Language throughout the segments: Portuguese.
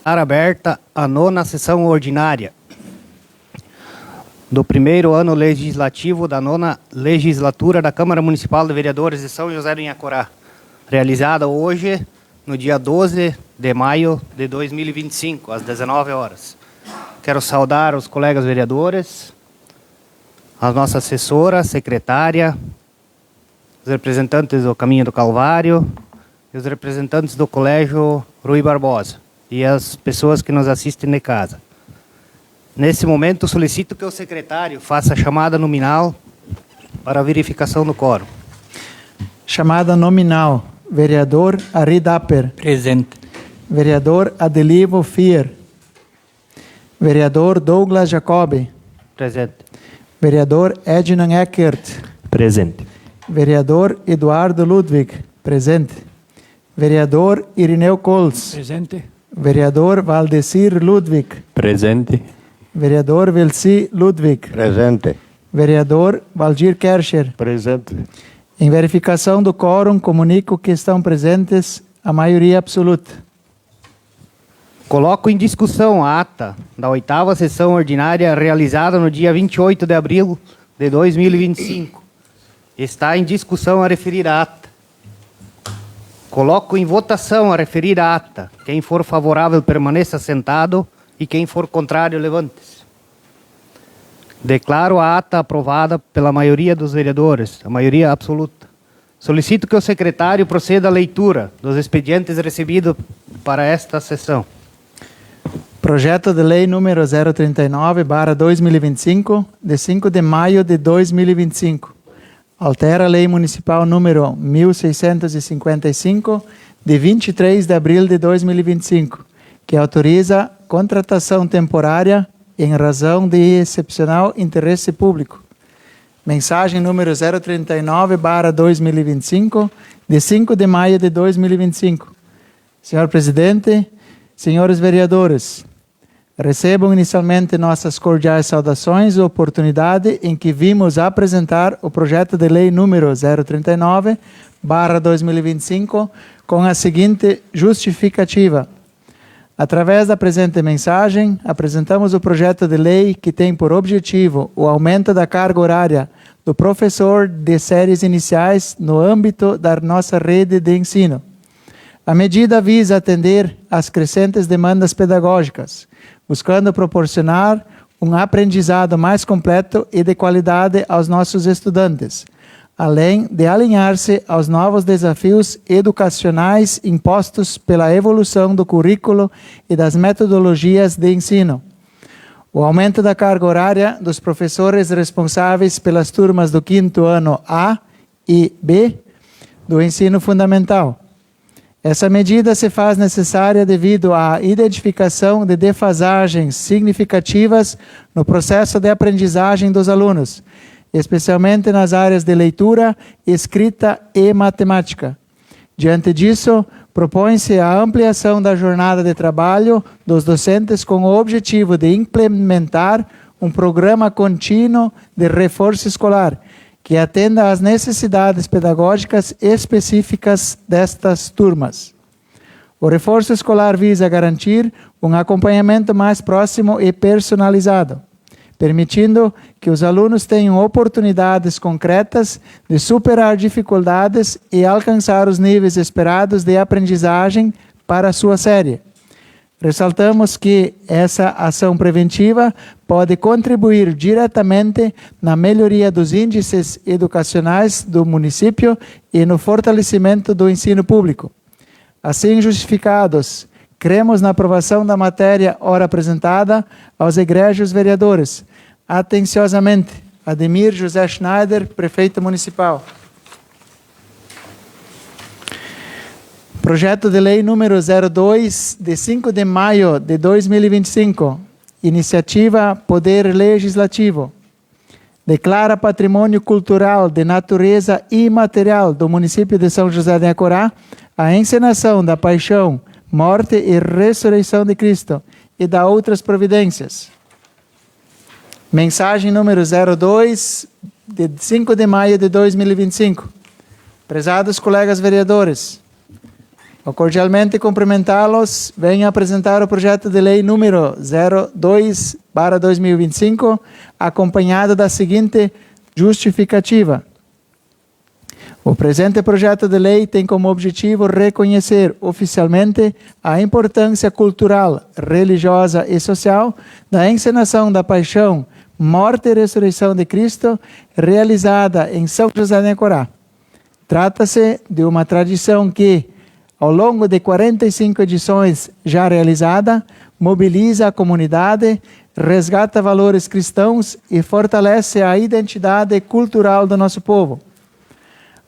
Aberta a 9ª sessão ordinária do primeiro ano legislativo da 9ª legislatura da Câmara Municipal de Vereadores de São José do Inhacorá, realizada hoje, no dia 12 de maio de 2025, às 19 horas. Quero saudar os colegas vereadores, a nossa assessora, secretária, os representantes do Caminho do Calvário e os representantes do Colégio Rui Barbosa e as pessoas que nos assistem de casa. Nesse momento, solicito que o secretário faça a chamada nominal para a verificação do quórum. Chamada nominal. Vereador Ari Dapper. Presente. Vereador Adelivo Fier. Vereador Douglas Jacobi. Presente. Vereador Ednan Eckert. Presente. Vereador Eduardo Ludwig. Presente. Vereador Irineu Cols. Presente. Vereador Valdecir Ludwig. Presente. Vereador Velci Ludwig. Presente. Vereador Valdir Kercher. Presente. Em verificação do quórum, comunico que estão presentes a maioria absoluta. Coloco em discussão a ata da 8ª sessão ordinária realizada no dia 28 de abril de 2025. Está em discussão a referida ata. Coloco em votação a referida ata. Quem for favorável permaneça sentado e quem for contrário levante-se. Declaro a ata aprovada pela maioria dos vereadores, a maioria absoluta. Solicito que o secretário proceda à leitura dos expedientes recebidos para esta sessão. Projeto de lei número 039/2025, de 5 de maio de 2025. Altera a lei municipal número 1655, de 23 de abril de 2025, que autoriza contratação temporária em razão de excepcional interesse público. Mensagem número 039/2025, de 5 de maio de 2025. Senhor Presidente, senhores vereadores, recebam inicialmente nossas cordiais saudações e oportunidade em que vimos apresentar o projeto de lei número 039/2025 com a seguinte justificativa. Através da presente mensagem, apresentamos o projeto de lei que tem por objetivo o aumento da carga horária do professor de séries iniciais no âmbito da nossa rede de ensino. A medida visa atender às crescentes demandas pedagógicas, buscando proporcionar um aprendizado mais completo e de qualidade aos nossos estudantes, além de alinhar-se aos novos desafios educacionais impostos pela evolução do currículo e das metodologias de ensino. O aumento da carga horária dos professores responsáveis pelas turmas do 5º ano A e B do ensino fundamental. Essa medida se faz necessária devido à identificação de defasagens significativas no processo de aprendizagem dos alunos, especialmente nas áreas de leitura, escrita e matemática. Diante disso, propõe-se a ampliação da jornada de trabalho dos docentes com o objetivo de implementar um programa contínuo de reforço escolar, que atenda às necessidades pedagógicas específicas destas turmas. O reforço escolar visa garantir um acompanhamento mais próximo e personalizado, permitindo que os alunos tenham oportunidades concretas de superar dificuldades e alcançar os níveis esperados de aprendizagem para a sua série. Ressaltamos que essa ação preventiva pode contribuir diretamente na melhoria dos índices educacionais do município e no fortalecimento do ensino público. Assim justificados, cremos na aprovação da matéria ora apresentada aos egrégios vereadores. Atenciosamente, Ademir José Schneider, Prefeito Municipal. Projeto de Lei número 02, de 5 de maio de 2025. Iniciativa Poder Legislativo. Declara patrimônio cultural de natureza imaterial do município de São José do Inhacorá a encenação da paixão, morte e ressurreição de Cristo e da outras providências. Mensagem número 02, de 5 de maio de 2025. Prezados colegas vereadores, Vou cordialmente cumprimentá-los. Venho apresentar o projeto de lei número 02/2025, acompanhado da seguinte justificativa. O presente projeto de lei tem como objetivo reconhecer oficialmente a importância cultural, religiosa e social da encenação da paixão, morte e ressurreição de Cristo, realizada em São José de Acorá. Trata-se de uma tradição que, ao longo de 45 edições já realizada, mobiliza a comunidade, resgata valores cristãos e fortalece a identidade cultural do nosso povo.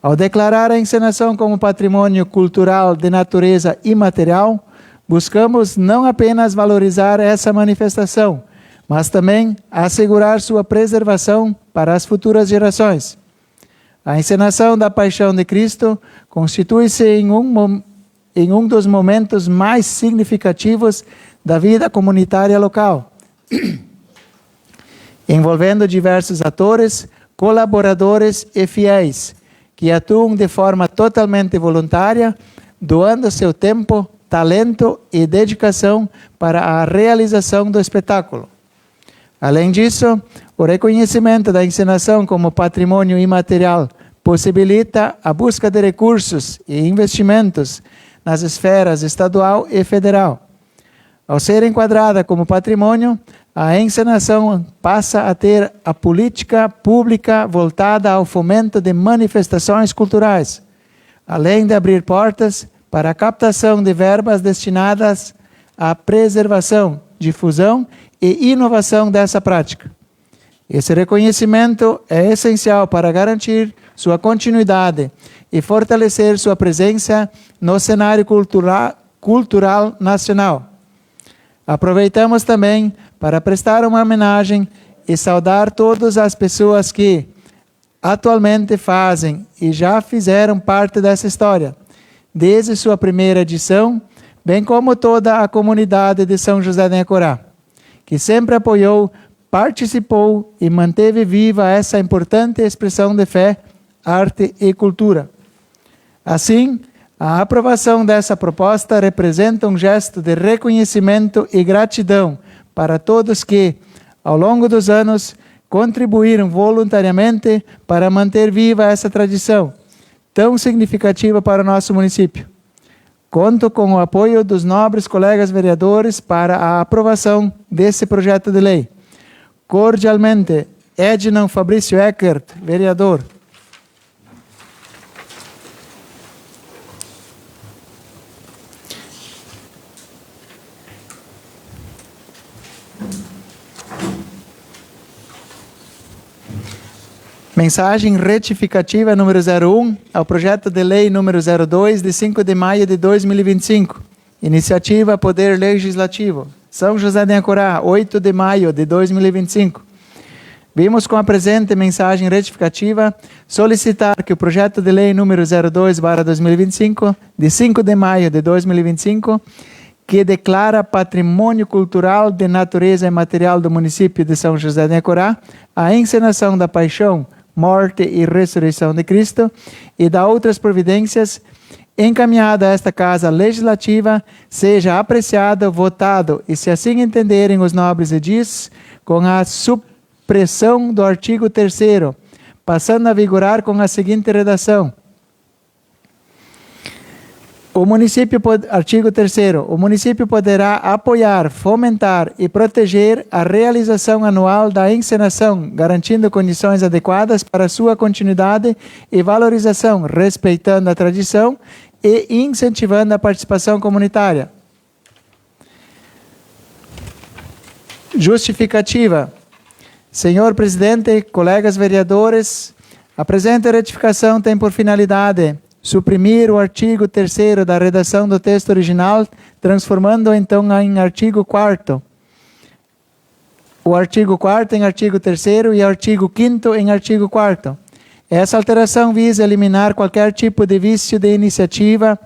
Ao declarar a encenação como patrimônio cultural de natureza imaterial, buscamos não apenas valorizar essa manifestação, mas também assegurar sua preservação para as futuras gerações. A encenação da Paixão de Cristo constitui-se em um dos momentos mais significativos da vida comunitária local, envolvendo diversos atores, colaboradores e fiéis, que atuam de forma totalmente voluntária, doando seu tempo, talento e dedicação para a realização do espetáculo. Além disso, o reconhecimento da encenação como patrimônio imaterial possibilita a busca de recursos e investimentos nas esferas estadual e federal. Ao ser enquadrada como patrimônio, a encenação passa a ter a política pública voltada ao fomento de manifestações culturais, além de abrir portas para a captação de verbas destinadas à preservação, difusão e inovação dessa prática. Esse reconhecimento é essencial para garantir sua continuidade e fortalecer sua presença no cenário cultural nacional. Aproveitamos também para prestar uma homenagem e saudar todas as pessoas que atualmente fazem e já fizeram parte dessa história, desde sua primeira edição, bem como toda a comunidade de São José de Acorá, que sempre apoiou, participou e manteve viva essa importante expressão de fé, arte e cultura. Assim, a aprovação dessa proposta representa um gesto de reconhecimento e gratidão para todos que, ao longo dos anos, contribuíram voluntariamente para manter viva essa tradição, tão significativa para o nosso município. Conto com o apoio dos nobres colegas vereadores para a aprovação desse projeto de lei. Cordialmente, Ednan Fabrício Eckert, vereador. Mensagem retificativa número 01 ao projeto de lei número 02 de 5 de maio de 2025. Iniciativa Poder Legislativo. São José de Acorá, 8 de maio de 2025. Vimos com a presente mensagem retificativa solicitar que o projeto de lei número 02/2025, de 5 de maio de 2025, que declara patrimônio cultural de natureza imaterial do município de São José de Acorá a encenação da Paixão, morte e ressurreição de Cristo e da outras providências encaminhada a esta Casa Legislativa, seja apreciado, votado e, se assim entenderem os nobres edis, com a supressão do artigo 3º, passando a vigorar com a seguinte redação. Artigo 3º. O município poderá apoiar, fomentar e proteger a realização anual da encenação, garantindo condições adequadas para sua continuidade e valorização, respeitando a tradição e incentivando a participação comunitária. Justificativa. Senhor presidente, colegas vereadores, a presente retificação tem por finalidade suprimir o artigo 3º da redação do texto original, transformando-o então em artigo 4º. O artigo 4º em artigo 3º e o artigo 5º em artigo 4º. Essa alteração visa eliminar qualquer tipo de vício de iniciativa,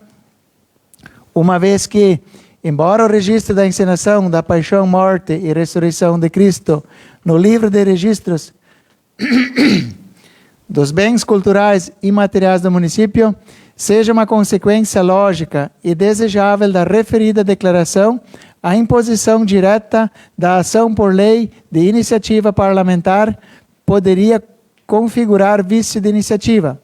uma vez que, embora o registro da encenação da Paixão, Morte e Ressurreição de Cristo no livro de registros dos bens culturais e materiais do município seja uma consequência lógica e desejável da referida declaração a imposição direta da ação por lei de iniciativa parlamentar poderia configurar vício de iniciativa.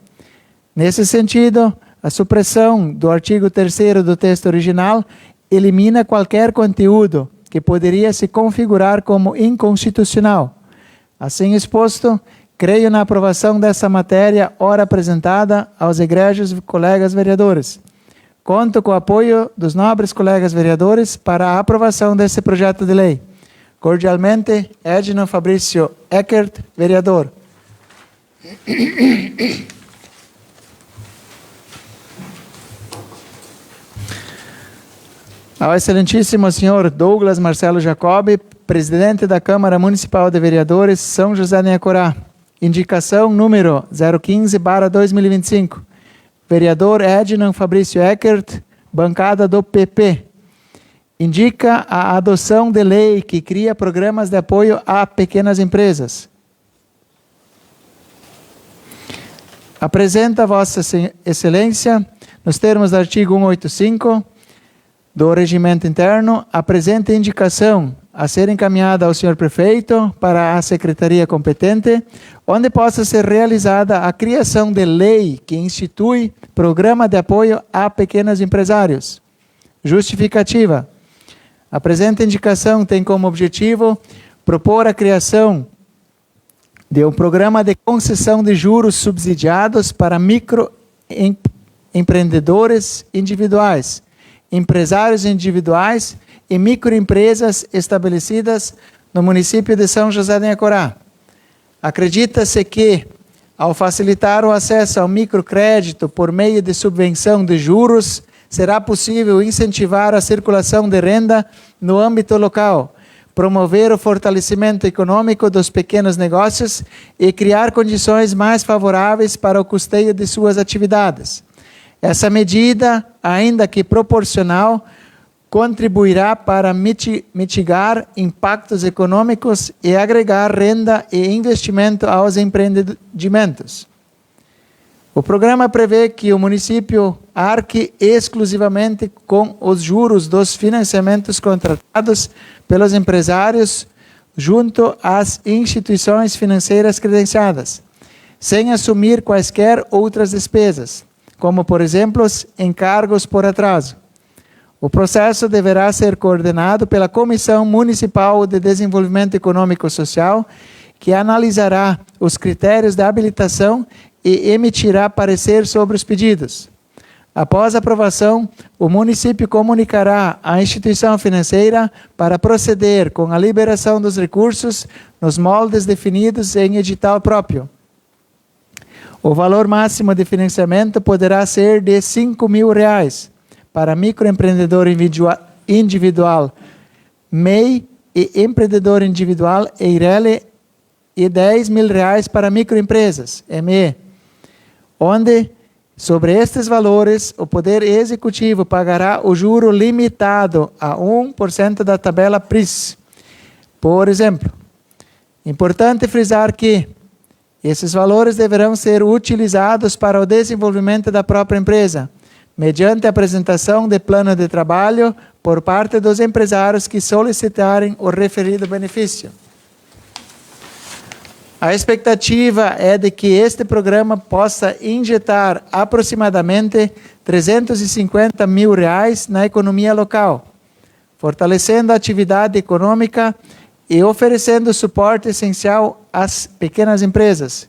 Nesse sentido, a supressão do artigo 3º do texto original elimina qualquer conteúdo que poderia se configurar como inconstitucional. Assim exposto, creio na aprovação dessa matéria, ora apresentada aos egrégios colegas vereadores. Conto com o apoio dos nobres colegas vereadores para a aprovação desse projeto de lei. Cordialmente, Edno Fabrício Eckert, vereador. Ao excelentíssimo senhor Douglas Marcelo Jacobi, presidente da Câmara Municipal de Vereadores São José de Inhacorá. Indicação número 015/2025. Vereador Edno Fabrício Eckert, bancada do PP. Indica a adoção de lei que cria programas de apoio a pequenas empresas. Apresenta a Vossa Excelência, nos termos do artigo 185 do Regimento Interno, a presente indicação a ser encaminhada ao senhor prefeito para a secretaria competente, onde possa ser realizada a criação de lei que institui programa de apoio a pequenos empresários. Justificativa. A presente indicação tem como objetivo propor a criação de um programa de concessão de juros subsidiados para microempreendedores individuais, empresários individuais e microempresas estabelecidas no município de São José de Inhacorá. Acredita-se que, ao facilitar o acesso ao microcrédito por meio de subvenção de juros, será possível incentivar a circulação de renda no âmbito local, promover o fortalecimento econômico dos pequenos negócios e criar condições mais favoráveis para o custeio de suas atividades. Essa medida, ainda que proporcional, contribuirá para mitigar impactos econômicos e agregar renda e investimento aos empreendimentos. O programa prevê que o município arque exclusivamente com os juros dos financiamentos contratados pelos empresários junto às instituições financeiras credenciadas, sem assumir quaisquer outras despesas, como, por exemplo, encargos por atraso. O processo deverá ser coordenado pela Comissão Municipal de Desenvolvimento Econômico e Social, que analisará os critérios de habilitação e emitirá parecer sobre os pedidos. Após a aprovação, o município comunicará à instituição financeira para proceder com a liberação dos recursos nos moldes definidos em edital próprio. O valor máximo de financiamento poderá ser de R$ 5.000 para microempreendedor individual MEI e empreendedor individual EIRELI e R$ 10.000 para microempresas ME, onde, sobre estes valores, o Poder Executivo pagará o juro limitado a 1% da tabela PRIS. Por exemplo, importante frisar que esses valores deverão ser utilizados para o desenvolvimento da própria empresa, mediante a apresentação de plano de trabalho por parte dos empresários que solicitarem o referido benefício. A expectativa é de que este programa possa injetar aproximadamente R$ 350 mil na economia local, fortalecendo a atividade econômica e oferecendo suporte essencial às pequenas empresas,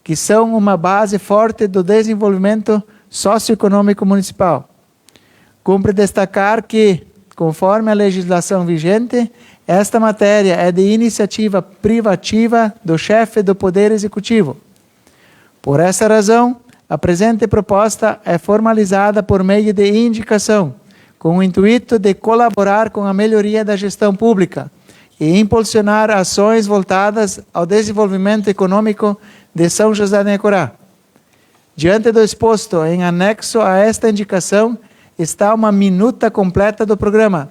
que são uma base forte do desenvolvimento socioeconômico municipal. Cumpre destacar que, conforme a legislação vigente, esta matéria é de iniciativa privativa do chefe do Poder Executivo. Por essa razão, a presente proposta é formalizada por meio de indicação, com o intuito de colaborar com a melhoria da gestão pública e impulsionar ações voltadas ao desenvolvimento econômico de São José de Inhacorá. Diante do exposto, em anexo a esta indicação, está uma minuta completa do programa.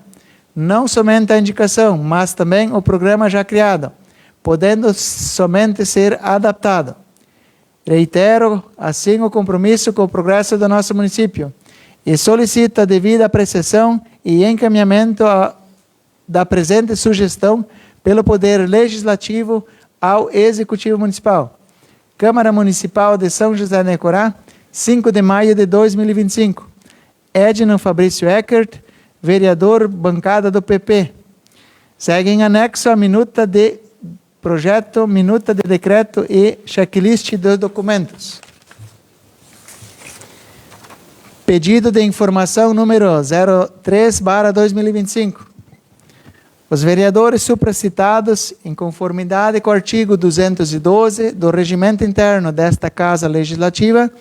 Não somente a indicação, mas também o programa já criado, podendo somente ser adaptado. Reitero, assim, o compromisso com o progresso do nosso município e solicito a devida apreciação e encaminhamento da presente sugestão pelo Poder Legislativo ao Executivo Municipal. Câmara Municipal de São José de Necorá, 5 de maio de 2025. Edno Fabrício Eckert, vereador, bancada do PP. Segue em anexo a minuta de projeto, minuta de decreto e checklist dos documentos. Pedido de informação número 03/2025. Os vereadores supracitados, em conformidade com o artigo 212 do Regimento Interno desta Casa Legislativa,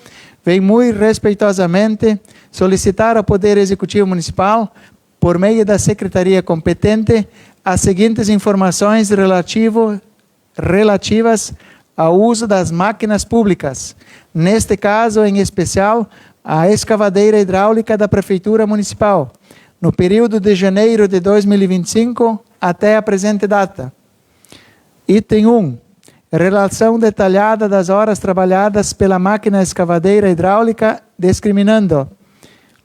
vêm muito respeitosamente solicitar ao Poder Executivo Municipal, por meio da Secretaria competente, as seguintes informações relativas ao uso das máquinas públicas, neste caso, em especial, a escavadeira hidráulica da Prefeitura Municipal, no período de janeiro de 2025 até a presente data. Item 1. Relação detalhada das horas trabalhadas pela máquina escavadeira hidráulica, discriminando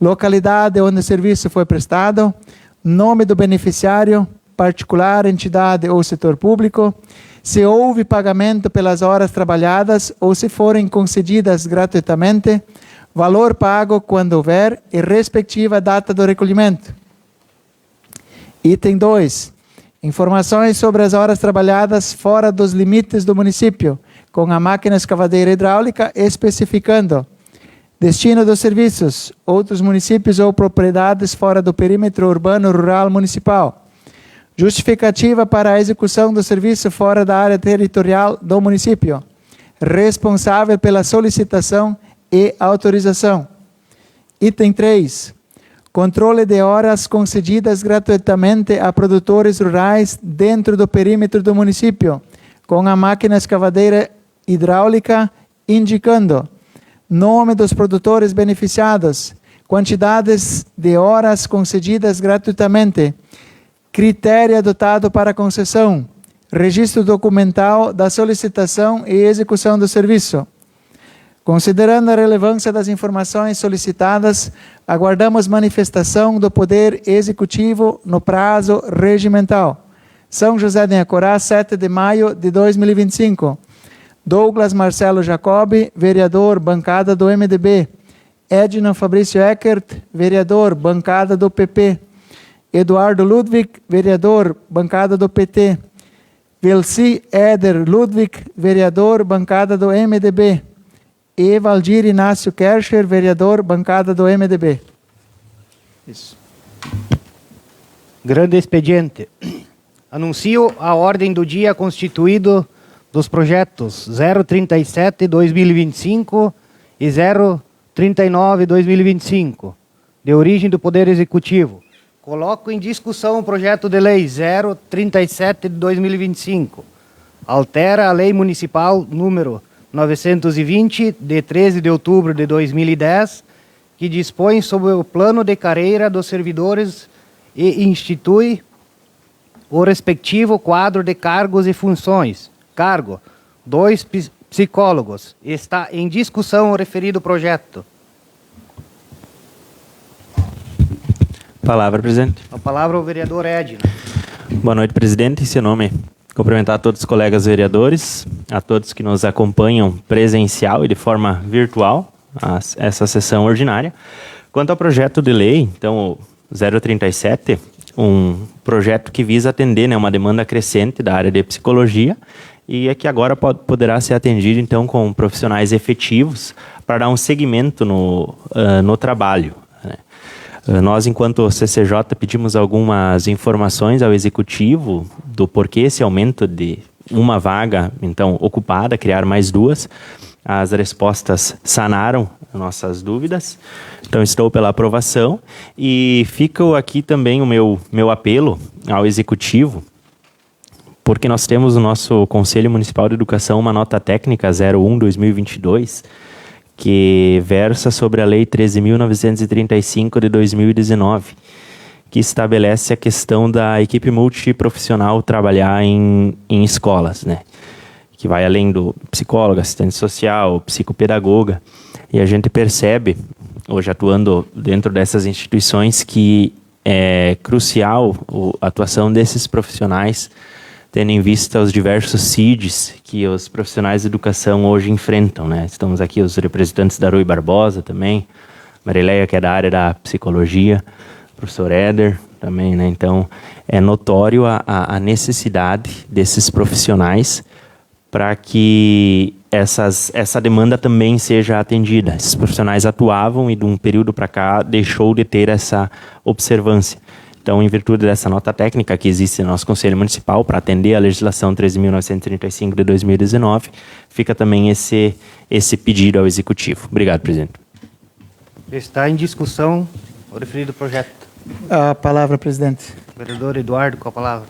localidade onde o serviço foi prestado, nome do beneficiário, particular, entidade ou setor público, se houve pagamento pelas horas trabalhadas ou se forem concedidas gratuitamente, valor pago quando houver e respectiva data do recolhimento. Item 2. Informações sobre as horas trabalhadas fora dos limites do município, com a máquina escavadeira hidráulica, especificando destino dos serviços, outros municípios ou propriedades fora do perímetro urbano rural municipal. Justificativa para a execução do serviço fora da área territorial do município. Responsável pela solicitação e autorização. Item 3. Controle de horas concedidas gratuitamente a produtores rurais dentro do perímetro do município, com a máquina escavadeira hidráulica, indicando nome dos produtores beneficiados, quantidades de horas concedidas gratuitamente, critério adotado para concessão, registro documental da solicitação e execução do serviço. Considerando a relevância das informações solicitadas, aguardamos manifestação do Poder Executivo no prazo regimental. São José de Necorá, 7 de maio de 2025. Douglas Marcelo Jacobi, vereador, bancada do MDB. Edno Fabrício Eckert, vereador, bancada do PP. Eduardo Ludwig, vereador, bancada do PT. Velci Éder Ludwig, vereador, bancada do MDB. E Valdir Inácio Kercher, vereador, bancada do MDB. Isso. Grande expediente. Anuncio a ordem do dia constituído dos projetos 037/2025 e 039/2025, de origem do Poder Executivo. Coloco em discussão o projeto de lei 037/2025. Altera a Lei Municipal número 920, de 13 de outubro de 2010, que dispõe sobre o plano de carreira dos servidores e institui o respectivo quadro de cargos e funções. Cargo: 2 psicólogos. Está em discussão o referido projeto. Palavra, presidente. A palavra ao vereador Edno. Boa noite, presidente. Em seu nome, cumprimentar a todos os colegas vereadores, a todos que nos acompanham presencial e de forma virtual a essa sessão ordinária. Quanto ao projeto de lei, então, o 037, um projeto que visa atender, né, uma demanda crescente da área de psicologia e é que agora poderá ser atendido, então, com profissionais efetivos para dar um segmento no trabalho. Né? Nós, enquanto CCJ, pedimos algumas informações ao Executivo do porquê esse aumento de uma vaga, então, ocupada, criar mais 2. As respostas sanaram nossas dúvidas, então estou pela aprovação e fica aqui também o meu apelo ao Executivo, porque nós temos no nosso Conselho Municipal de Educação uma nota técnica 01/2022, que versa sobre a Lei 13.935 de 2019, que estabelece a questão da equipe multiprofissional trabalhar em escolas, né? que vai além do psicólogo, assistente social, psicopedagoga. E a gente percebe, hoje atuando dentro dessas instituições, que é crucial a atuação desses profissionais, tendo em vista os diversos CIDs que os profissionais de educação hoje enfrentam, né? Estamos aqui os representantes da Rui Barbosa também, Marileia, que é da área da psicologia, professor Éder também, né? Então, é notório a necessidade desses profissionais para que essa demanda também seja atendida. Esses profissionais atuavam e de um período para cá deixou de ter essa observância. Então, em virtude dessa nota técnica que existe no nosso Conselho Municipal para atender a legislação 13.935 de 2019, fica também esse pedido ao Executivo. Obrigado, presidente. Está em discussão o referido projeto. A palavra, presidente. Vereador Eduardo, com a palavra.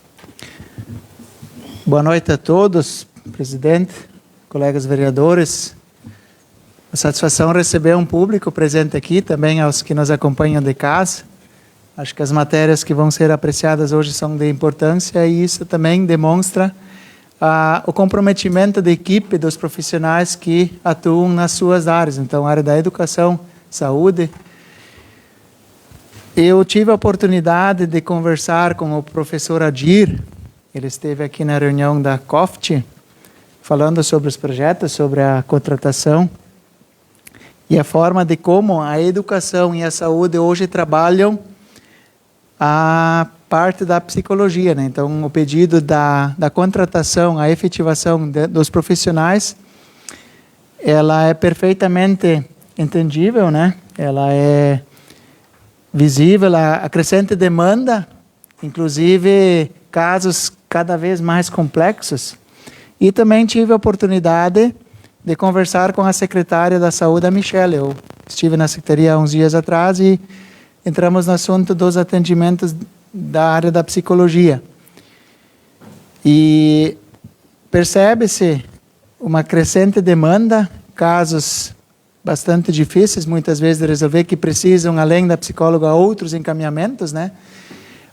Boa noite a todos, presidente, colegas vereadores. A satisfação receber um público presente aqui, também aos que nos acompanham de casa. Acho que as matérias que vão ser apreciadas hoje são de importância e isso também demonstra o comprometimento da equipe dos profissionais que atuam nas suas áreas. Então, a área da educação, saúde. Eu tive a oportunidade de conversar com o professor Adir. Ele esteve aqui na reunião da COFT, falando sobre os projetos, sobre a contratação e a forma de como a educação e a saúde hoje trabalham a parte da psicologia, né? Então, o pedido da contratação, a efetivação dos profissionais, ela é perfeitamente entendível, né? Ela é visível, a crescente demanda, inclusive casos cada vez mais complexos. E também tive a oportunidade de conversar com a secretária da Saúde, a Michelle. Eu estive na secretaria há uns dias atrás e entramos no assunto dos atendimentos da área da psicologia. E percebe-se uma crescente demanda, casos bastante difíceis, muitas vezes, de resolver, que precisam, além da psicóloga, outros encaminhamentos, né?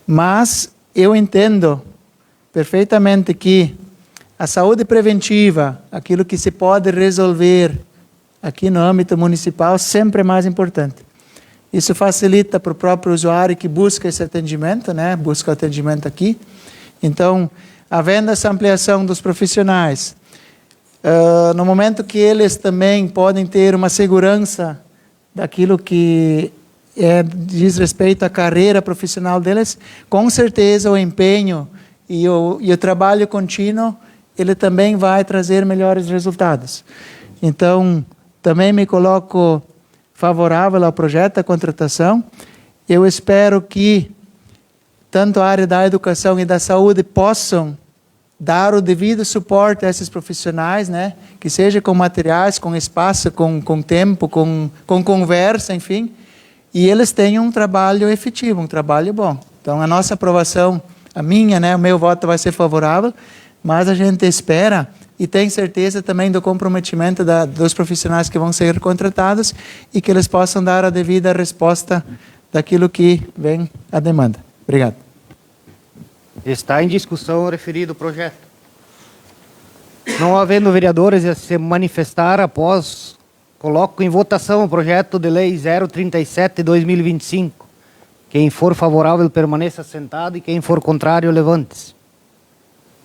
Mas eu entendo perfeitamente que a saúde preventiva, aquilo que se pode resolver aqui no âmbito municipal, sempre é mais importante. Isso facilita para o próprio usuário que busca esse atendimento, né? Busca o atendimento aqui. Então, havendo essa ampliação dos profissionais, no momento que eles também podem ter uma segurança daquilo que diz respeito à carreira profissional deles, com certeza o empenho e o trabalho contínuo, ele também vai trazer melhores resultados. Então, também me coloco favorável ao projeto da contratação. Eu espero que tanto a área da educação e da saúde possam dar o devido suporte a esses profissionais, né? Que seja com materiais, com espaço, com tempo, com conversa, enfim, e eles tenham um trabalho efetivo, um trabalho bom. Então, a nossa aprovação, a minha, né, o meu voto vai ser favorável, mas a gente espera e tem certeza também do comprometimento dos profissionais que vão ser contratados e que eles possam dar a devida resposta daquilo que vem a demanda. Obrigado. Está em discussão o referido projeto. Não havendo vereadores a se manifestar após, coloco em votação o projeto de lei 037 de 2025. Quem for favorável permaneça sentado e quem for contrário levante-se.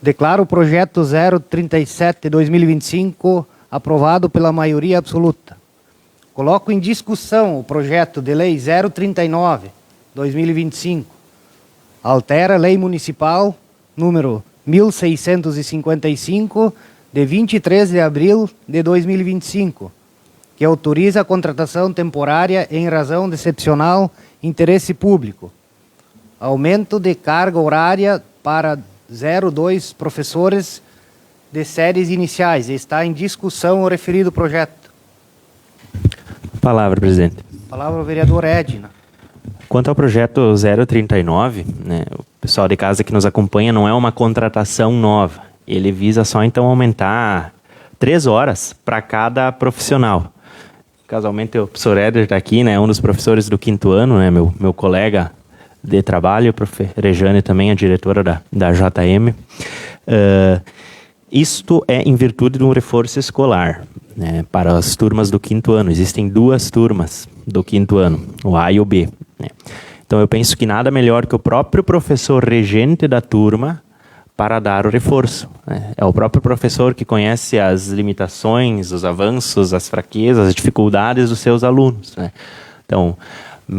Declaro o projeto 037 de 2025 aprovado pela maioria absoluta. Coloco em discussão o projeto de lei 039 de 2025. Altera a lei municipal número 1655 de 23 de abril de 2025, que autoriza a contratação temporária em razão de excepcional interesse público. Aumento de carga horária para 02 professores de séries iniciais. Está em discussão o referido projeto. Palavra, presidente. Palavra ao vereador Edna. Quanto ao projeto 039, né, o pessoal de casa que nos acompanha, não é uma contratação nova. Ele visa só, então, aumentar 3 horas para cada profissional. Casualmente, o professor Éder está aqui, né, um dos professores do 5º ano, né, meu colega de trabalho, a prof. Rejane também, a diretora da JM. Isto é em virtude de um reforço escolar, né, para as turmas do 5º ano. Existem 2 turmas do 5º ano, o A e o B, né. Então, eu penso que nada melhor que o próprio professor regente da turma para dar o reforço, né. É o próprio professor que conhece as limitações, os avanços, as fraquezas, as dificuldades dos seus alunos, né. Então,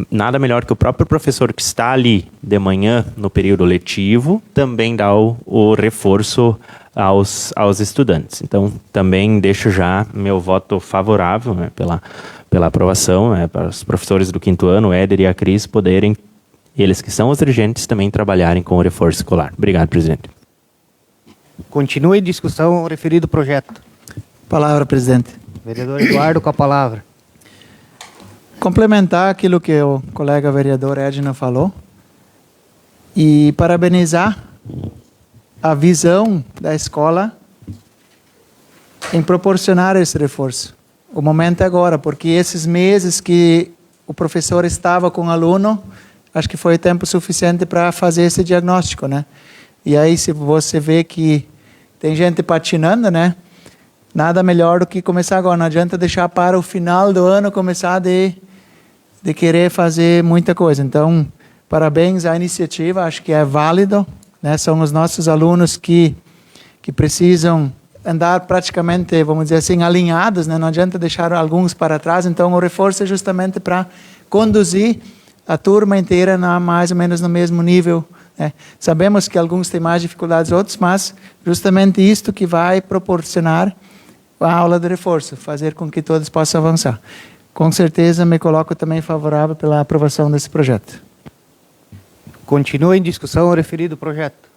nada melhor que o próprio professor que está ali de manhã no período letivo também dar o reforço aos estudantes. Então, também deixo já meu voto favorável, né, pela aprovação, né, para os professores do 5º ano, o Éder e a Cris, poderem, eles que são os regentes, também trabalharem com o reforço escolar. Obrigado, presidente. Continue em discussão o referido projeto. Palavra, presidente. Vereador Eduardo, com a palavra. Complementar aquilo que o colega vereador Edna falou e parabenizar a visão da escola em proporcionar esse reforço. O momento é agora, porque esses meses que o professor estava com o aluno, acho que foi tempo suficiente para fazer esse diagnóstico, né? E aí, se você vê que tem gente patinando, né? Nada melhor do que começar agora. Não adianta deixar para o final do ano começar de querer fazer muita coisa. Então, parabéns à iniciativa, acho que é válido, né? São os nossos alunos que precisam andar praticamente, vamos dizer assim, alinhados, né? Não adianta deixar alguns para trás. Então, o reforço é justamente para conduzir a turma inteira mais ou menos no mesmo nível, né? Sabemos que alguns têm mais dificuldades, outros, mas justamente isto que vai proporcionar a aula de reforço, fazer com que todos possam avançar. Com certeza me coloco também favorável pela aprovação desse projeto. Continua em discussão o referido projeto.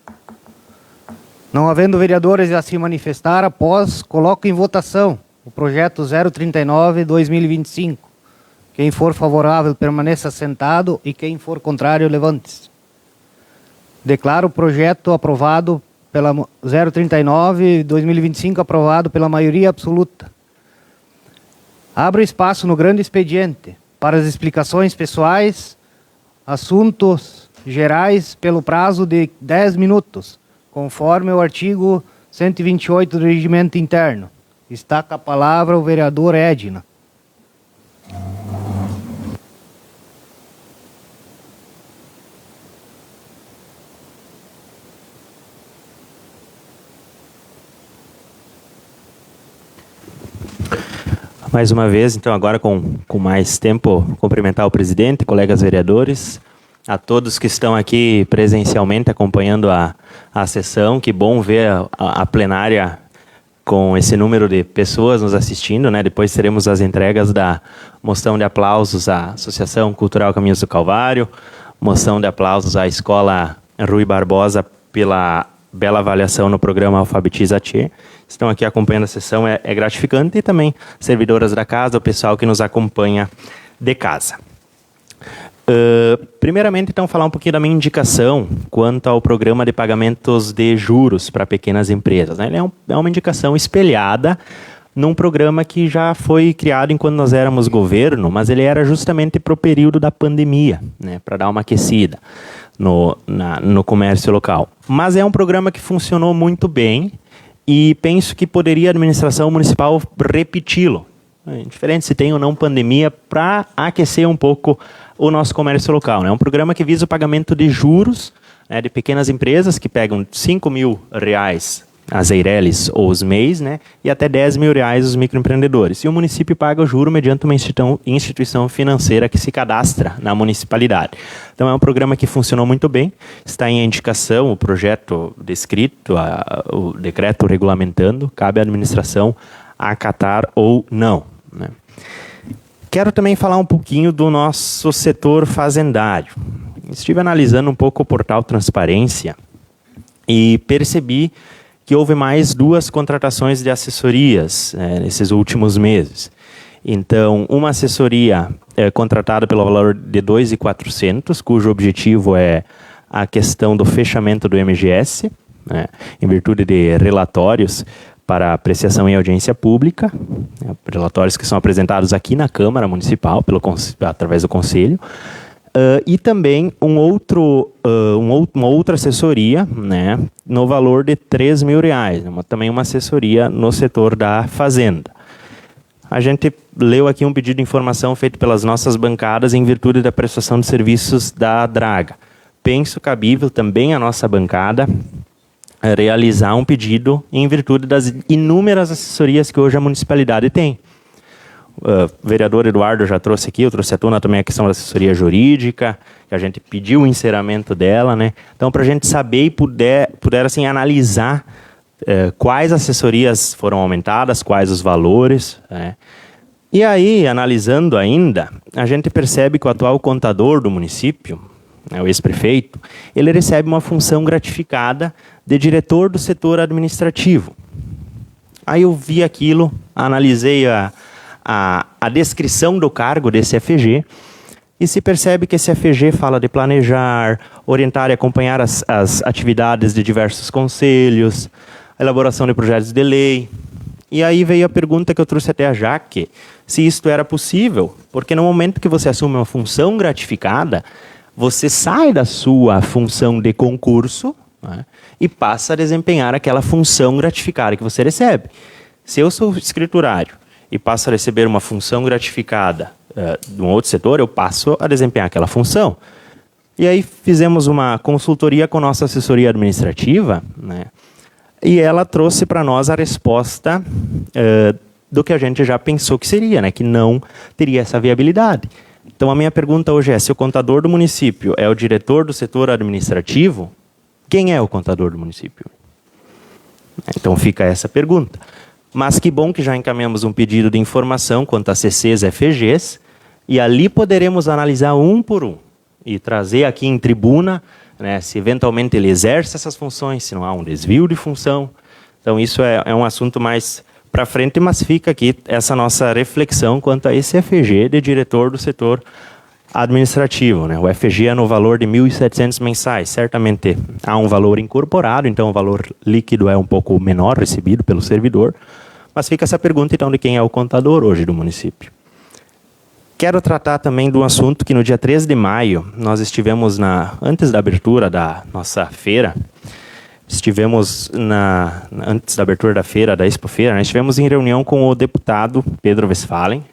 Não havendo vereadores a se manifestar, após, coloco em votação o projeto 039/2025. Quem for favorável, permaneça sentado e quem for contrário, levante-se. Declaro o projeto aprovado pela 039/2025, aprovado pela maioria absoluta. Abro espaço no grande expediente para as explicações pessoais, assuntos gerais, pelo prazo de 10 minutos, conforme o artigo 128 do Regimento Interno. Está com a palavra o vereador Edna. Mais uma vez, então, agora com mais tempo, cumprimentar o presidente, colegas vereadores, a todos que estão aqui presencialmente acompanhando a sessão. Que bom ver a plenária com esse número de pessoas nos assistindo, né? Depois teremos as entregas da moção de aplausos à Associação Cultural Caminhos do Calvário, moção de aplausos à Escola Rui Barbosa pela bela avaliação no programa Alfabetiza Tchê. Estão aqui acompanhando a sessão, é gratificante, e também servidoras da casa, o pessoal que nos acompanha de casa. Primeiramente, então, falar um pouquinho da minha indicação quanto ao programa de pagamentos de juros para pequenas empresas, né? Ele é uma indicação espelhada num programa que já foi criado enquanto nós éramos governo, mas ele era justamente para o período da pandemia, né? Para dar uma aquecida no comércio local. Mas é um programa que funcionou muito bem e penso que poderia a administração municipal repeti-lo. É diferente se tem ou não pandemia, para aquecer um pouco o nosso comércio local, né? É um programa que visa o pagamento de juros, né, de pequenas empresas que pegam R$5.000 as Eireles ou os MEIs, né, e até R$10.000 os microempreendedores. E o município paga o juro mediante uma instituição financeira que se cadastra na municipalidade. Então, é um programa que funcionou muito bem. Está em indicação o projeto descrito, o decreto regulamentando, cabe à administração acatar ou não, né? Quero também falar um pouquinho do nosso setor fazendário. Estive analisando um pouco o portal Transparência e percebi que houve mais 2 contratações de assessorias nesses últimos meses. Então, uma assessoria contratada pelo valor de R$2.400, cujo objetivo é a questão do fechamento do MGS, né, em virtude de relatórios para apreciação em audiência pública, relatórios que são apresentados aqui na Câmara Municipal, através do Conselho. e também uma outra assessoria, né, no valor de R$3.000, também uma assessoria no setor da fazenda. A gente leu aqui um pedido de informação feito pelas nossas bancadas em virtude da prestação de serviços da Draga. Penso cabível também a nossa bancada realizar um pedido em virtude das inúmeras assessorias que hoje a municipalidade tem. O vereador Eduardo já trouxe aqui, eu trouxe à tona também a questão da assessoria jurídica, que a gente pediu o encerramento dela, né? Então, para a gente saber e puder assim, analisar quais assessorias foram aumentadas, quais os valores, né? E aí, analisando ainda, a gente percebe que o atual contador do município, né, o ex-prefeito, ele recebe uma função gratificada de diretor do setor administrativo. Aí eu vi aquilo, analisei a descrição do cargo desse FG, e se percebe que esse FG fala de planejar, orientar e acompanhar as atividades de diversos conselhos, a elaboração de projetos de lei. E aí veio a pergunta que eu trouxe até a Jaque, se isto era possível, porque no momento que você assume uma função gratificada, você sai da sua função de concurso, né, e passa a desempenhar aquela função gratificada que você recebe. Se eu sou escriturário e passo a receber uma função gratificada de um outro setor, eu passo a desempenhar aquela função. E aí fizemos uma consultoria com nossa assessoria administrativa, né, e ela trouxe para nós a resposta do que a gente já pensou que seria, né, que não teria essa viabilidade. Então a minha pergunta hoje é, se o contador do município é o diretor do setor administrativo, quem é o contador do município? Então fica essa pergunta. Mas que bom que já encaminhamos um pedido de informação quanto a CCs e FGs, e ali poderemos analisar um por um e trazer aqui em tribuna, né, se eventualmente ele exerce essas funções, se não há um desvio de função. Então isso é um assunto mais para frente, mas fica aqui essa nossa reflexão quanto a esse FG de diretor do setor administrativo, né? O FG é no valor de 1.700 mensais. Certamente há um valor incorporado, então o valor líquido é um pouco menor recebido pelo servidor. Mas fica essa pergunta, então, de quem é o contador hoje do município. Quero tratar também de um assunto que no dia 13 de maio, nós estivemos antes da abertura da nossa feira, antes da abertura da feira, da Expofeira, né, estivemos em reunião com o deputado Pedro Westphalen,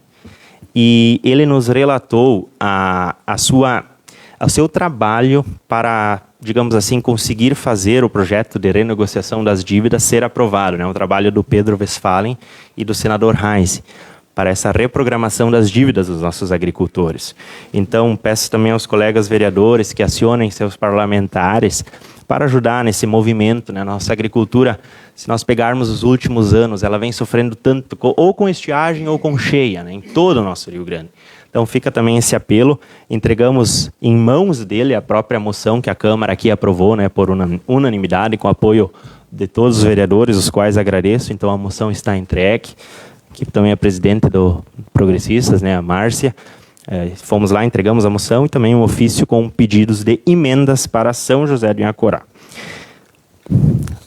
e ele nos relatou o seu trabalho para, digamos assim, conseguir fazer o projeto de renegociação das dívidas ser aprovado, né? O trabalho do Pedro Westphalen e do senador Heinz, para essa reprogramação das dívidas dos nossos agricultores. Então, peço também aos colegas vereadores que acionem seus parlamentares para ajudar nesse movimento, né? Nossa agricultura, se nós pegarmos os últimos anos, ela vem sofrendo tanto, ou com estiagem ou com cheia, né? Em todo o nosso Rio Grande. Então fica também esse apelo, entregamos em mãos dele a própria moção que a Câmara aqui aprovou, né, por unanimidade, com apoio de todos os vereadores, os quais agradeço. Então a moção está entregue, que também é presidente do Progressistas, né, a Márcia. Fomos lá, entregamos a moção e também um ofício com pedidos de emendas para São José do Inhacorá.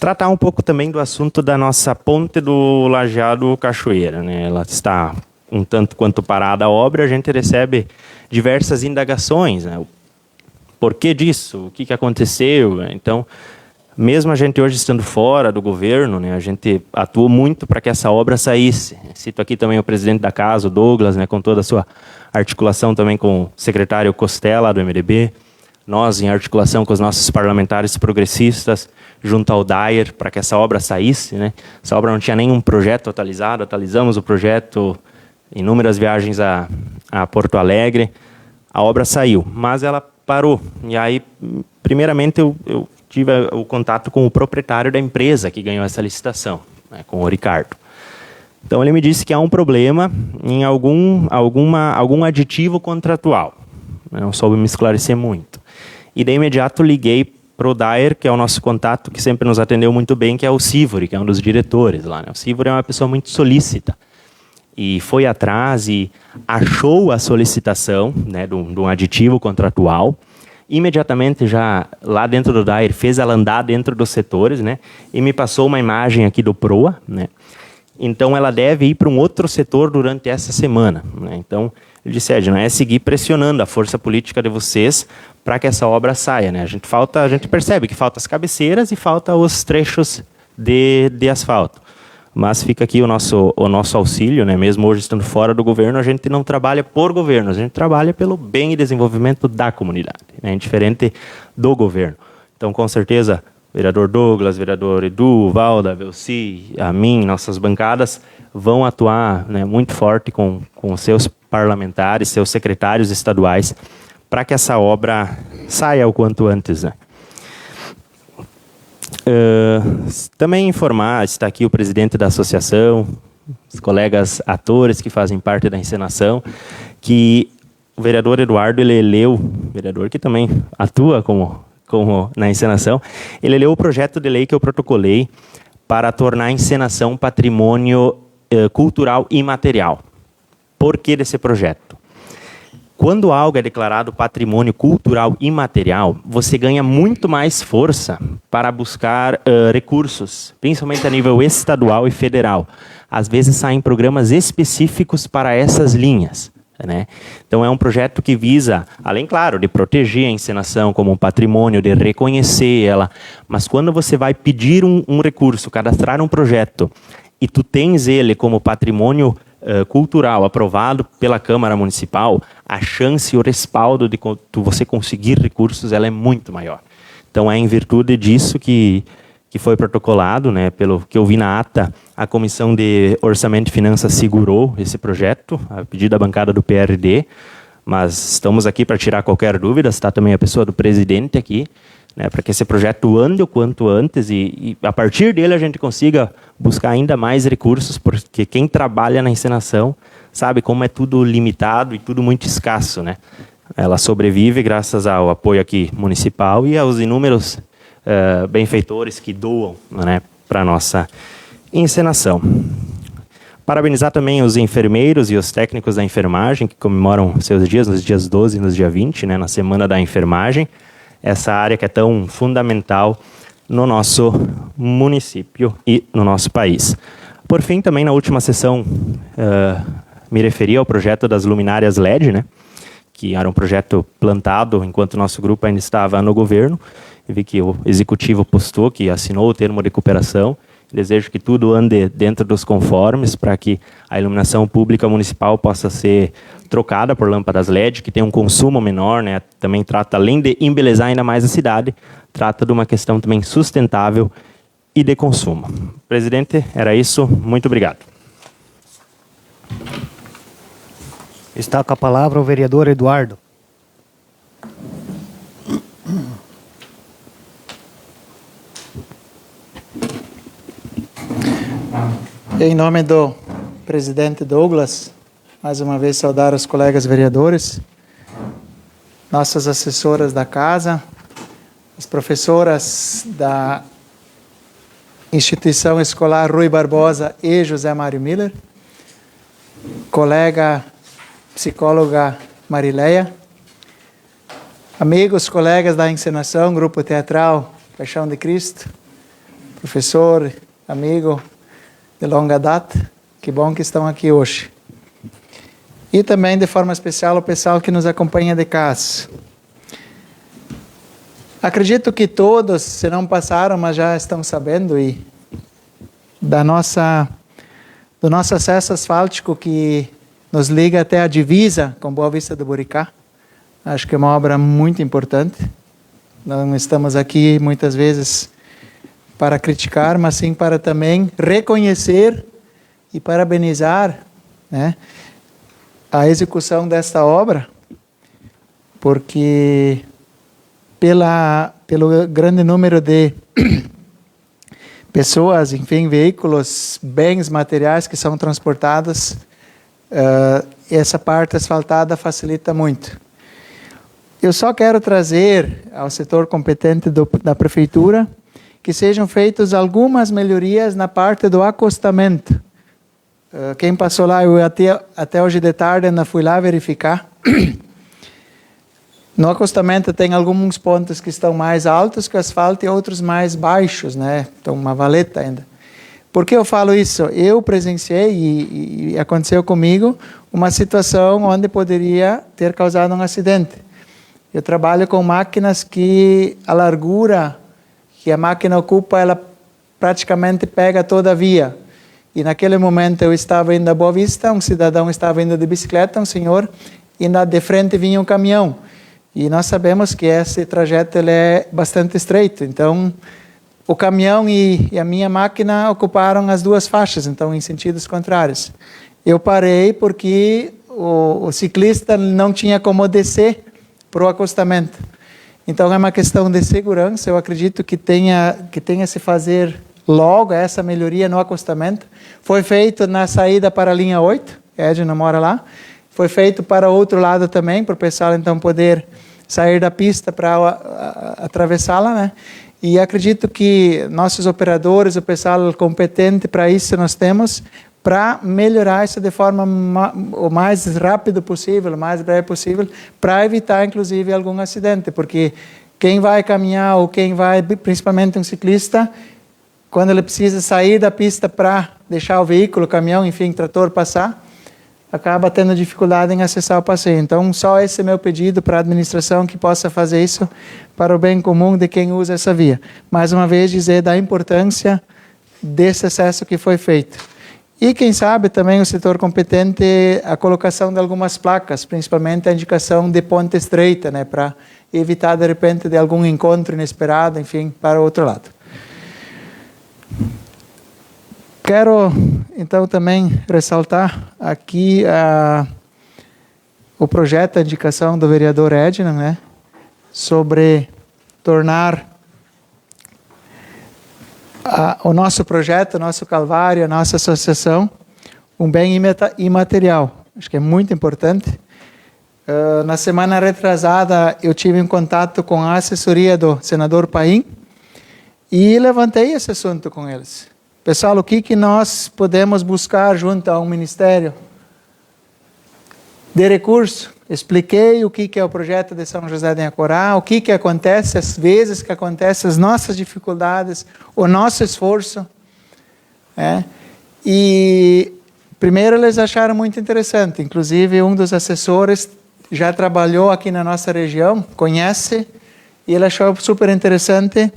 Tratar um pouco também do assunto da nossa ponte do Lajeado Cachoeira, né? Ela está um tanto quanto parada a obra, a gente recebe diversas indagações, né? O porquê disso? O que aconteceu? Então, mesmo a gente hoje estando fora do governo, né, a gente atuou muito para que essa obra saísse. Cito aqui também o presidente da casa, o Douglas, né, com toda a sua articulação também com o secretário Costela, do MDB, nós em articulação com os nossos parlamentares progressistas, junto ao Dyer, para que essa obra saísse, né? Essa obra não tinha nenhum projeto atualizado, atualizamos o projeto, inúmeras viagens a Porto Alegre, a obra saiu, mas ela parou. E aí, primeiramente, eu tive o contato com o proprietário da empresa que ganhou essa licitação, né, com o Ricardo. Então ele me disse que há um problema em algum aditivo contratual. Eu não soube me esclarecer muito. E de imediato liguei para o Dyer, que é o nosso contato, que sempre nos atendeu muito bem, que é o Sivori, que é um dos diretores lá, né? O Sivori é uma pessoa muito solícita. E foi atrás e achou a solicitação, né, de um aditivo contratual. Imediatamente, já lá dentro do Dyer, fez ela andar dentro dos setores, né, e me passou uma imagem aqui do PROA, né. Então, ela deve ir para um outro setor durante essa semana, né. Então, Ele disse, Edna, é seguir pressionando a força política de vocês para que essa obra saia, né? A gente percebe que falta as cabeceiras e falta os trechos de asfalto. Mas fica aqui o nosso auxílio, né? Mesmo hoje estando fora do governo, a gente não trabalha por governo, a gente trabalha pelo bem e desenvolvimento da comunidade, né? Diferente do governo. Então, com certeza, vereador Douglas, vereador Edu, Valda, Velci, a mim, nossas bancadas vão atuar, né, muito forte com seus parlamentares, seus secretários estaduais, para que essa obra saia o quanto antes, né? Também informar, está aqui o presidente da associação, os colegas atores que fazem parte da encenação, que o vereador Eduardo, ele leu, vereador que também atua como na encenação, ele leu o projeto de lei que eu protocolei para tornar a encenação patrimônio cultural imaterial. Por que desse projeto? Quando algo é declarado patrimônio cultural imaterial, você ganha muito mais força para buscar recursos, principalmente a nível estadual e federal. Às vezes saem programas específicos para essas linhas, né? Então é um projeto que visa, além, claro, de proteger a encenação como um patrimônio, de reconhecer ela, mas quando você vai pedir um recurso, cadastrar um projeto, e tu tens ele como patrimônio cultural aprovado pela Câmara Municipal, a chance e o respaldo de você conseguir recursos ela é muito maior. Então é em virtude disso que foi protocolado, né, pelo que eu vi na ata, a Comissão de Orçamento e Finanças segurou esse projeto, a pedido da bancada do PRD, mas estamos aqui para tirar qualquer dúvida, está também a pessoa do presidente aqui, né, para que esse projeto ande o quanto antes e a partir dele a gente consiga buscar ainda mais recursos, porque quem trabalha na encenação sabe como é tudo limitado e tudo muito escasso, né? Ela sobrevive graças ao apoio aqui municipal e aos inúmeros benfeitores que doam, né, para a nossa encenação. Parabenizar também os enfermeiros e os técnicos da enfermagem que comemoram seus dias, nos dias 12 e nos dias 20, né, na Semana da Enfermagem. Essa área que é tão fundamental no nosso município e no nosso país. Por fim, também na última sessão, me referi ao projeto das luminárias LED, né, que era um projeto plantado enquanto o nosso grupo ainda estava no governo. Eu vi que o executivo postou, que assinou o termo de cooperação. Desejo que tudo ande dentro dos conformes para que a iluminação pública municipal possa ser trocada por lâmpadas LED, que tem um consumo menor, né? Também trata, além de embelezar ainda mais a cidade, trata de uma questão também sustentável e de consumo. Presidente, era isso. Muito obrigado. Está com a palavra o vereador Eduardo. Em nome do presidente Douglas, mais uma vez saudar os colegas vereadores, nossas assessoras da casa, as professoras da Instituição Escolar Rui Barbosa e José Mário Miller, colega psicóloga Marileia, amigos, colegas da encenação, grupo teatral Paixão de Cristo, professor, amigo de longa data, que bom que estão aqui hoje. E também, de forma especial, o pessoal que nos acompanha de casa. Acredito que todos, se não passaram, mas já estão sabendo, e do nosso acesso asfáltico que nos liga até a divisa com Boa Vista do Buricá. Acho que é uma obra muito importante. Não estamos aqui, muitas vezes, para criticar, mas sim para também reconhecer e parabenizar, né, a execução desta obra, porque pelo grande número de pessoas, enfim, veículos, bens materiais que são transportados, essa parte asfaltada facilita muito. Eu só quero trazer ao setor competente da prefeitura que sejam feitas algumas melhorias na parte do acostamento. Quem passou lá, eu até hoje de tarde ainda fui lá verificar. No acostamento tem alguns pontos que estão mais altos que o asfalto e outros mais baixos, né? Então, uma valeta ainda. Por que eu falo isso? Eu presenciei e aconteceu comigo uma situação onde poderia ter causado um acidente. Eu trabalho com máquinas que a largura que a máquina ocupa, ela praticamente pega toda a via. E naquele momento eu estava indo a Boa Vista, um cidadão estava indo de bicicleta, um senhor, e de frente vinha um caminhão. E nós sabemos que esse trajeto ele é bastante estreito, então o caminhão e a minha máquina ocuparam as duas faixas, então em sentidos contrários. Eu parei porque o ciclista não tinha como descer para o acostamento. Então é uma questão de segurança, eu acredito que tenha se fazer logo essa melhoria no acostamento. Foi feito na saída para a linha 8, Edna mora lá. Foi feito para o outro lado também, para o pessoal então poder sair da pista para atravessá-la, né? E acredito que nossos operadores, o pessoal competente para isso nós temos, para melhorar isso de forma o mais rápido possível, o mais breve possível, para evitar inclusive algum acidente, porque quem vai caminhar ou quem vai, principalmente um ciclista, quando ele precisa sair da pista para deixar o veículo, caminhão, enfim, trator passar, acaba tendo dificuldade em acessar o passeio. Então, só esse é meu pedido para a administração que possa fazer isso para o bem comum de quem usa essa via. Mais uma vez, dizer da importância desse acesso que foi feito. E, quem sabe, também o setor competente, a colocação de algumas placas, principalmente a indicação de ponte estreita, né, para evitar, de repente, de algum encontro inesperado, enfim, para o outro lado. Quero, então, também ressaltar aqui o projeto, a indicação do vereador Edna, né, sobre tornar o nosso projeto, o nosso Calvário, a nossa associação, um bem imaterial. Acho que é muito importante. Na semana retrasada, eu tive em contato com a assessoria do senador Paim e levantei esse assunto com eles. Pessoal, o que nós podemos buscar junto a um ministério de recurso? Expliquei o que é o projeto de São José de Inhacorá, o que acontece, as vezes que acontece, as nossas dificuldades, o nosso esforço. E primeiro eles acharam muito interessante, inclusive um dos assessores já trabalhou aqui na nossa região, conhece, e ele achou super interessante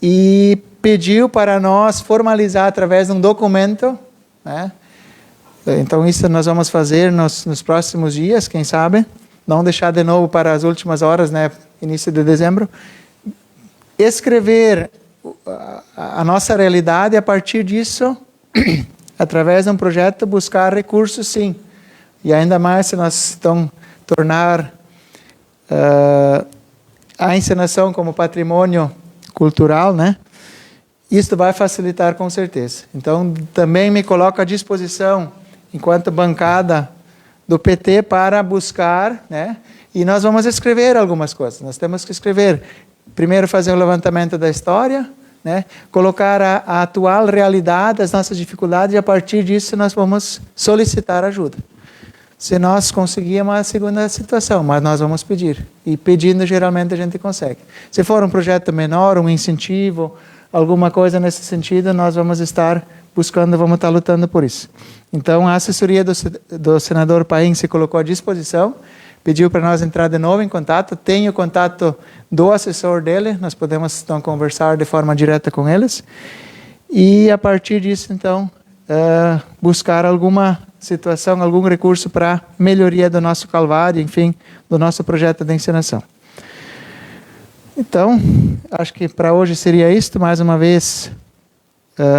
e pediu para nós formalizar através de um documento, né? Então isso nós vamos fazer nos próximos dias, quem sabe, não deixar de novo para as últimas horas, né? Início de dezembro, escrever a nossa realidade e a partir disso, através de um projeto, buscar recursos, sim. E ainda mais se nós tornar a encenação como patrimônio cultural, né? Isso vai facilitar com certeza. Então, também me coloco à disposição, enquanto bancada do PT, para buscar, né? E nós vamos escrever algumas coisas. Nós temos que escrever, primeiro fazer um levantamento da história, né? Colocar a atual realidade, as nossas dificuldades, e a partir disso nós vamos solicitar ajuda. Se nós conseguirmos a segunda situação, mas nós vamos pedir. E pedindo, geralmente, a gente consegue. Se for um projeto menor, um incentivo, alguma coisa nesse sentido, nós vamos estar buscando, vamos estar lutando por isso. Então, a assessoria do senador Paim se colocou à disposição, pediu para nós entrar de novo em contato, tem o contato do assessor dele, nós podemos então conversar de forma direta com eles, e a partir disso, então, buscar alguma situação, algum recurso para melhoria do nosso Calvário, enfim, do nosso projeto de encenação. Então, acho que para hoje seria isto. Mais uma vez,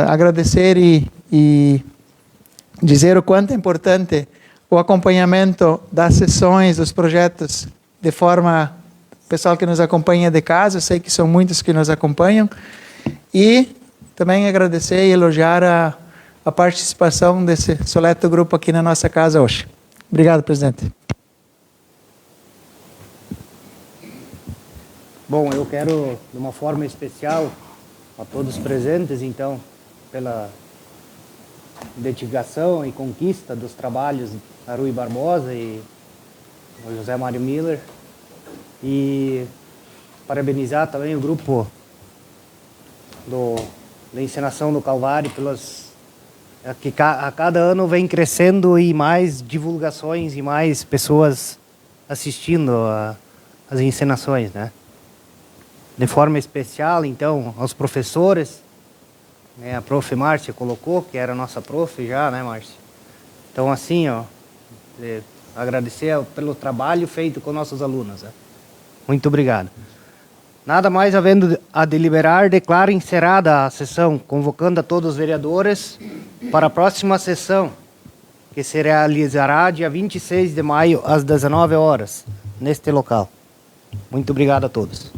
agradecer e dizer o quanto é importante o acompanhamento das sessões, dos projetos, de forma, pessoal que nos acompanha de casa, eu sei que são muitos que nos acompanham, e também agradecer e elogiar a participação desse seleto grupo aqui na nossa casa hoje. Obrigado, presidente. Bom, eu quero, de uma forma especial, a todos presentes, então, pela dedicação e conquista dos trabalhos da Rui Barbosa e o José Mário Miller, e parabenizar também o grupo da encenação do Calvário pelas que a cada ano vem crescendo e mais divulgações e mais pessoas assistindo às encenações, né? De forma especial, então, aos professores, né? A prof. Márcia colocou, que era a nossa prof já, né, Márcia? Então, assim, ó, agradecer pelo trabalho feito com nossos alunos. Né? Muito obrigado. Nada mais havendo a deliberar, declaro encerrada a sessão, convocando a todos os vereadores para a próxima sessão, que se realizará dia 26 de maio, às 19 horas, neste local. Muito obrigado a todos.